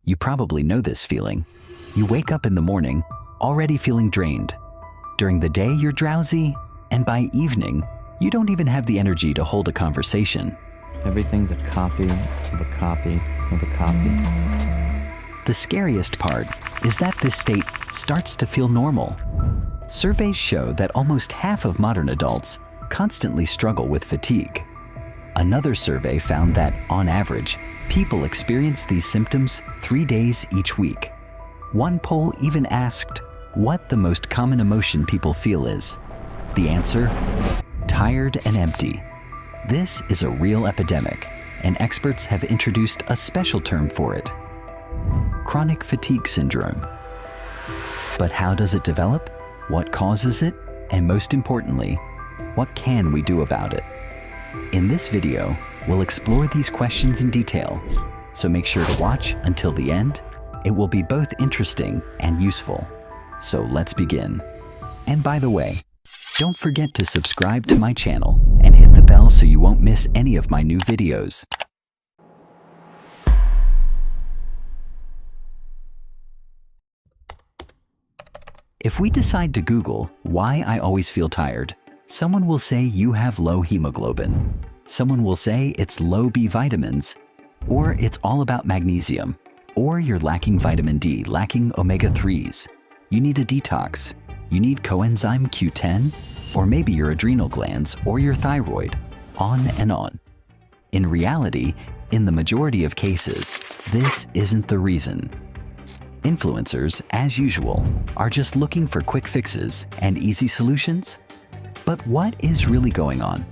You probably know this feeling. You wake up in the morning already feeling drained. During the day, you're drowsy, and by evening, you don't even have the energy to hold a conversation. Everything's a copy of a copy of a copy. The scariest part is that this state starts to feel normal. Surveys show that almost half of modern adults constantly struggle with fatigue. Another survey found that, on average, people experience these symptoms 3 days each week. One poll even asked what the most common emotion people feel is. The answer? Tired and empty. This is a real epidemic, and experts have introduced a special term for it: chronic fatigue syndrome. But how does it develop? What causes it? And most importantly, what can we do about it? In this video, we'll explore these questions in detail, so make sure to watch until the end. It will be both interesting and useful. So let's begin. And by the way, don't forget to subscribe to my channel and hit the bell so you won't miss any of my new videos. If we decide to Google why I always feel tired, someone will say you have low hemoglobin. Someone will say it's low B vitamins, or it's all about magnesium, or you're lacking vitamin D, lacking omega-3s. You need a detox. You need coenzyme Q10, or maybe your adrenal glands or your thyroid, on and on. In reality, in the majority of cases, this isn't the reason. Influencers, as usual, are just looking for quick fixes and easy solutions. But what is really going on?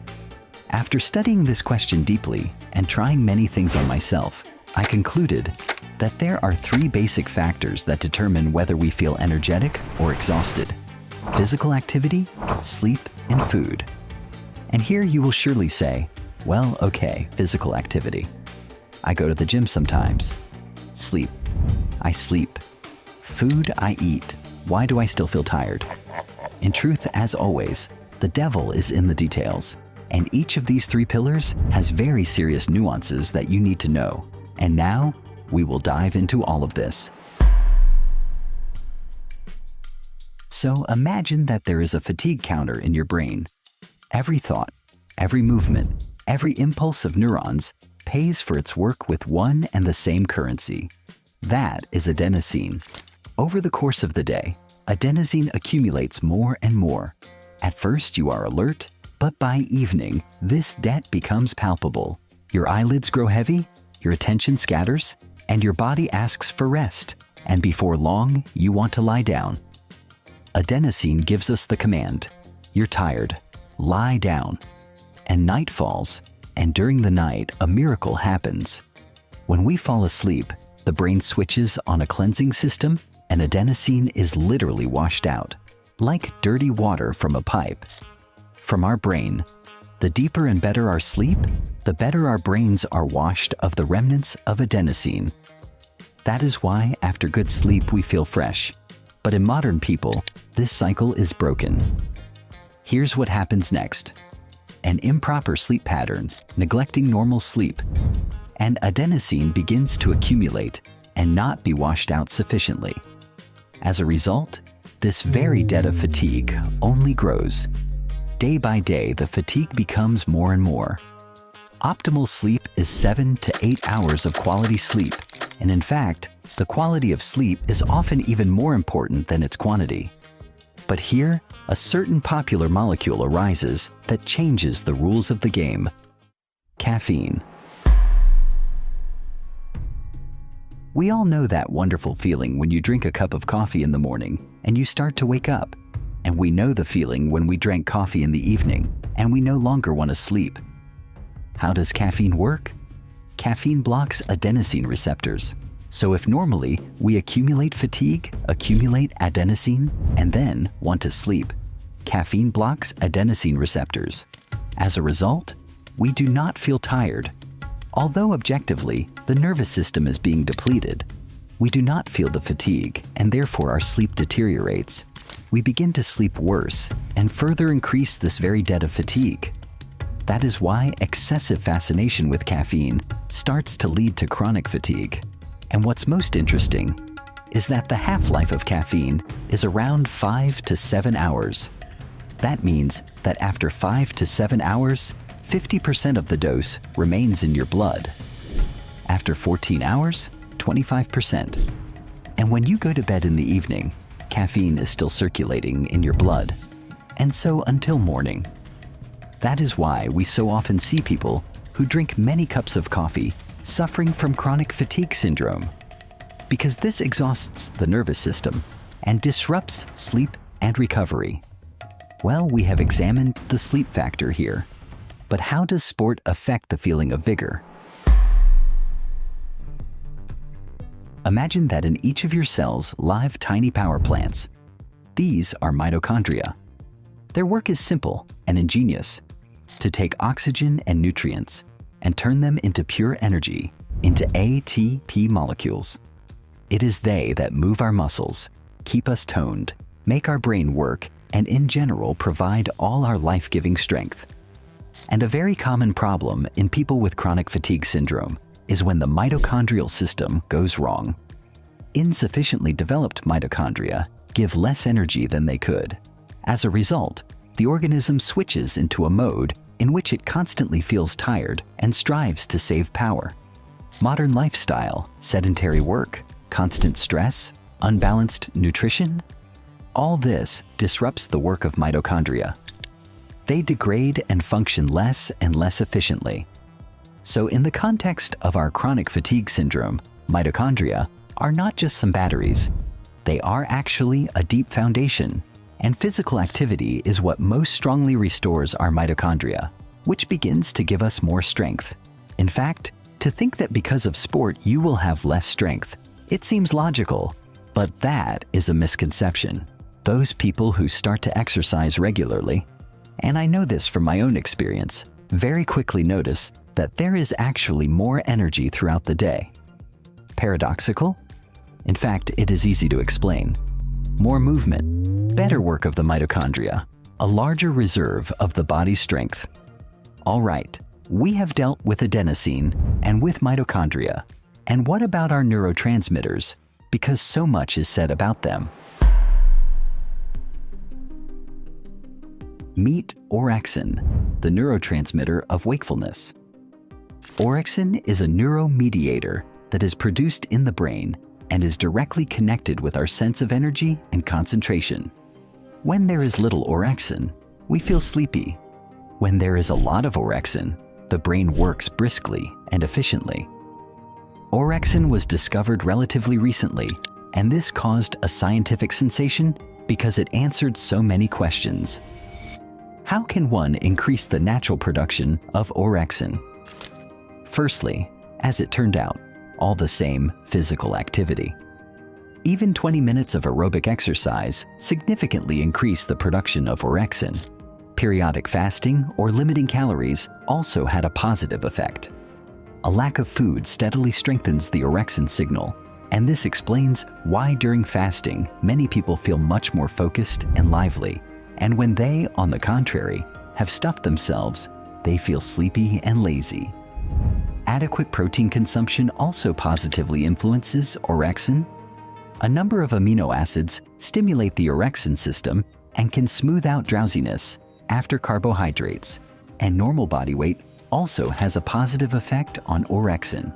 After studying this question deeply and trying many things on myself, I concluded that there are 3 basic factors that determine whether we feel energetic or exhausted: physical activity, sleep, and food. And here you will surely say, well, okay, physical activity. I go to the gym sometimes. Sleep. I sleep. Food, I eat. Why do I still feel tired? In truth, as always, the devil is in the details. And each of these 3 pillars has very serious nuances that you need to know. And now, we will dive into all of this. So imagine that there is a fatigue counter in your brain. Every thought, every movement, every impulse of neurons pays for its work with one and the same currency. That is adenosine. Over the course of the day, adenosine accumulates more and more. At first you are alert, but by evening, this debt becomes palpable. Your eyelids grow heavy, your attention scatters, and your body asks for rest. And before long, you want to lie down. Adenosine gives us the command: you're tired, lie down. And night falls, and during the night, a miracle happens. When we fall asleep, the brain switches on a cleansing system, and adenosine is literally washed out, like dirty water from a pipe. From our brain, the deeper and better our sleep, the better our brains are washed of the remnants of adenosine. That is why after good sleep we feel fresh. But in modern people, this cycle is broken. Here's what happens next: an improper sleep pattern, neglecting normal sleep, and adenosine begins to accumulate and not be washed out sufficiently. As a result, this very debt of fatigue only grows. Day by day, the fatigue becomes more and more. Optimal sleep is 7 to 8 hours of quality sleep, and in fact, the quality of sleep is often even more important than its quantity. But here, a certain popular molecule arises that changes the rules of the game: caffeine. We all know that wonderful feeling when you drink a cup of coffee in the morning and you start to wake up. And we know the feeling when we drank coffee in the evening and we no longer want to sleep. How does caffeine work? Caffeine blocks adenosine receptors. So if normally we accumulate fatigue, accumulate adenosine, and then want to sleep, caffeine blocks adenosine receptors. As a result, we do not feel tired. Although objectively, the nervous system is being depleted, we do not feel the fatigue, and therefore our sleep deteriorates. We begin to sleep worse and further increase this very debt of fatigue. That is why excessive fascination with caffeine starts to lead to chronic fatigue. And what's most interesting is that the half-life of caffeine is around 5 to 7 hours. That means that after 5 to 7 hours, 50% of the dose remains in your blood. After 14 hours, 25%. And when you go to bed in the evening, caffeine is still circulating in your blood, and so until morning. That is why we so often see people who drink many cups of coffee suffering from chronic fatigue syndrome, because this exhausts the nervous system and disrupts sleep and recovery. Well, we have examined the sleep factor here, but how does sport affect the feeling of vigor? Imagine that in each of your cells live tiny power plants. These are mitochondria. Their work is simple and ingenious: to take oxygen and nutrients and turn them into pure energy, into ATP molecules. It is they that move our muscles, keep us toned, make our brain work, and in general provide all our life-giving strength. And a very common problem in people with chronic fatigue syndrome is when the mitochondrial system goes wrong. Insufficiently developed mitochondria give less energy than they could. As a result, the organism switches into a mode in which it constantly feels tired and strives to save power. Modern lifestyle, sedentary work, constant stress, unbalanced nutrition, all this disrupts the work of mitochondria. They degrade and function less and less efficiently. So in the context of our chronic fatigue syndrome, mitochondria are not just some batteries. They are actually a deep foundation, and physical activity is what most strongly restores our mitochondria, which begins to give us more strength. In fact, to think that because of sport you will have less strength, it seems logical, but that is a misconception. Those people who start to exercise regularly, and I know this from my own experience, very quickly notice that there is actually more energy throughout the day. Paradoxical? In fact, it is easy to explain. More movement, better work of the mitochondria, a larger reserve of the body's strength. All right, we have dealt with adenosine and with mitochondria. And what about our neurotransmitters? Because so much is said about them. Meet Orexin, the neurotransmitter of wakefulness. Orexin is a neuromediator that is produced in the brain and is directly connected with our sense of energy and concentration. When there is little orexin, we feel sleepy. When there is a lot of orexin, the brain works briskly and efficiently. Orexin was discovered relatively recently, and this caused a scientific sensation because it answered so many questions. How can one increase the natural production of orexin? Firstly, as it turned out, all the same physical activity. Even 20 minutes of aerobic exercise significantly increased the production of orexin. Periodic fasting or limiting calories also had a positive effect. A lack of food steadily strengthens the orexin signal, and this explains why during fasting many people feel much more focused and lively, and when they, on the contrary, have stuffed themselves, they feel sleepy and lazy. Adequate protein consumption also positively influences orexin. A number of amino acids stimulate the orexin system and can smooth out drowsiness after carbohydrates, and normal body weight also has a positive effect on orexin.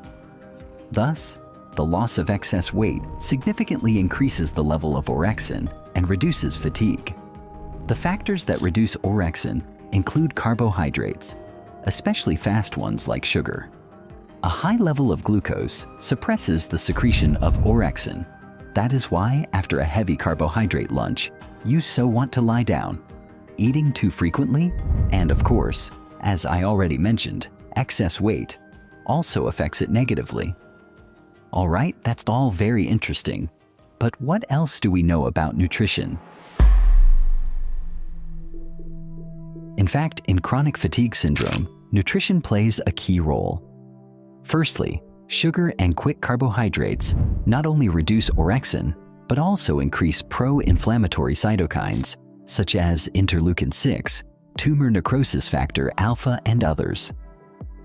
Thus, the loss of excess weight significantly increases the level of orexin and reduces fatigue. The factors that reduce orexin include carbohydrates, especially fast ones like sugar. A high level of glucose suppresses the secretion of orexin. That is why, after a heavy carbohydrate lunch, you so want to lie down. Eating too frequently, and of course, as I already mentioned, excess weight also affects it negatively. All right, that's all very interesting. But what else do we know about nutrition? In fact, in chronic fatigue syndrome, nutrition plays a key role. Firstly, sugar and quick carbohydrates not only reduce orexin, but also increase pro-inflammatory cytokines, such as interleukin-6, tumor necrosis factor alpha, and others.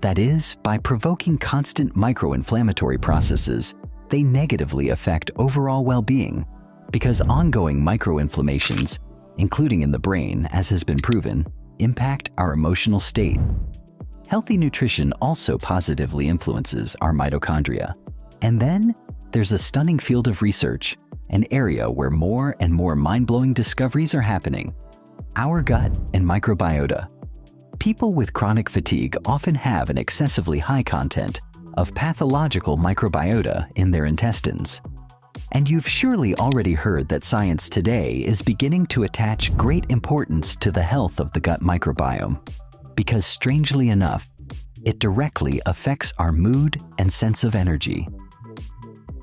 That is, by provoking constant micro-inflammatory processes, they negatively affect overall well-being because ongoing microinflammations, including in the brain, as has been proven, impact our emotional state. Healthy nutrition also positively influences our mitochondria. And then there's a stunning field of research, an area where more and more mind-blowing discoveries are happening: our gut and microbiota. People with chronic fatigue often have an excessively high content of pathological microbiota in their intestines. And you've surely already heard that science today is beginning to attach great importance to the health of the gut microbiome, because strangely enough, it directly affects our mood and sense of energy.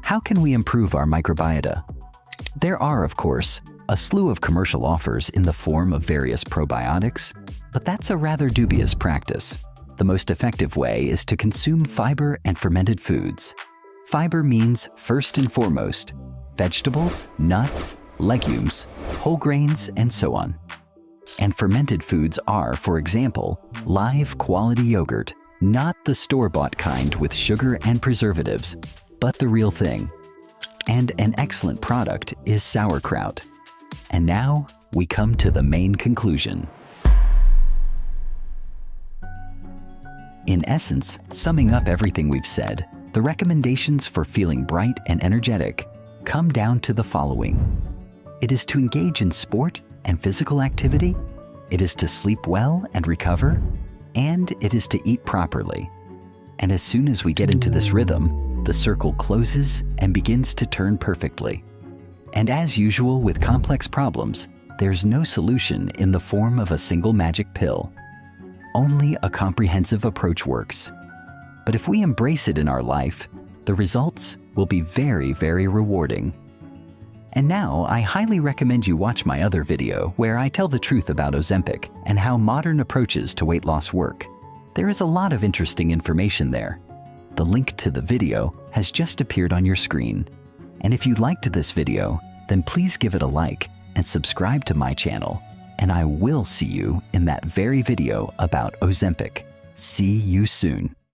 How can we improve our microbiota? There are, of course, a slew of commercial offers in the form of various probiotics, but that's a rather dubious practice. The most effective way is to consume fiber and fermented foods. Fiber means, first and foremost, vegetables, nuts, legumes, whole grains, and so on. And fermented foods are, for example, live quality yogurt, not the store-bought kind with sugar and preservatives, but the real thing. And an excellent product is sauerkraut. And now we come to the main conclusion. In essence, summing up everything we've said, the recommendations for feeling bright and energetic come down to the following. It is to engage in sport and physical activity, it is to sleep well and recover, and it is to eat properly. And as soon as we get into this rhythm, the circle closes and begins to turn perfectly. And as usual with complex problems, there's no solution in the form of a single magic pill. Only a comprehensive approach works. But if we embrace it in our life, the results will be very, very rewarding. And now I highly recommend you watch my other video where I tell the truth about Ozempic and how modern approaches to weight loss work. There is a lot of interesting information there. The link to the video has just appeared on your screen. And if you liked this video, then please give it a like and subscribe to my channel. And I will see you in that very video about Ozempic. See you soon.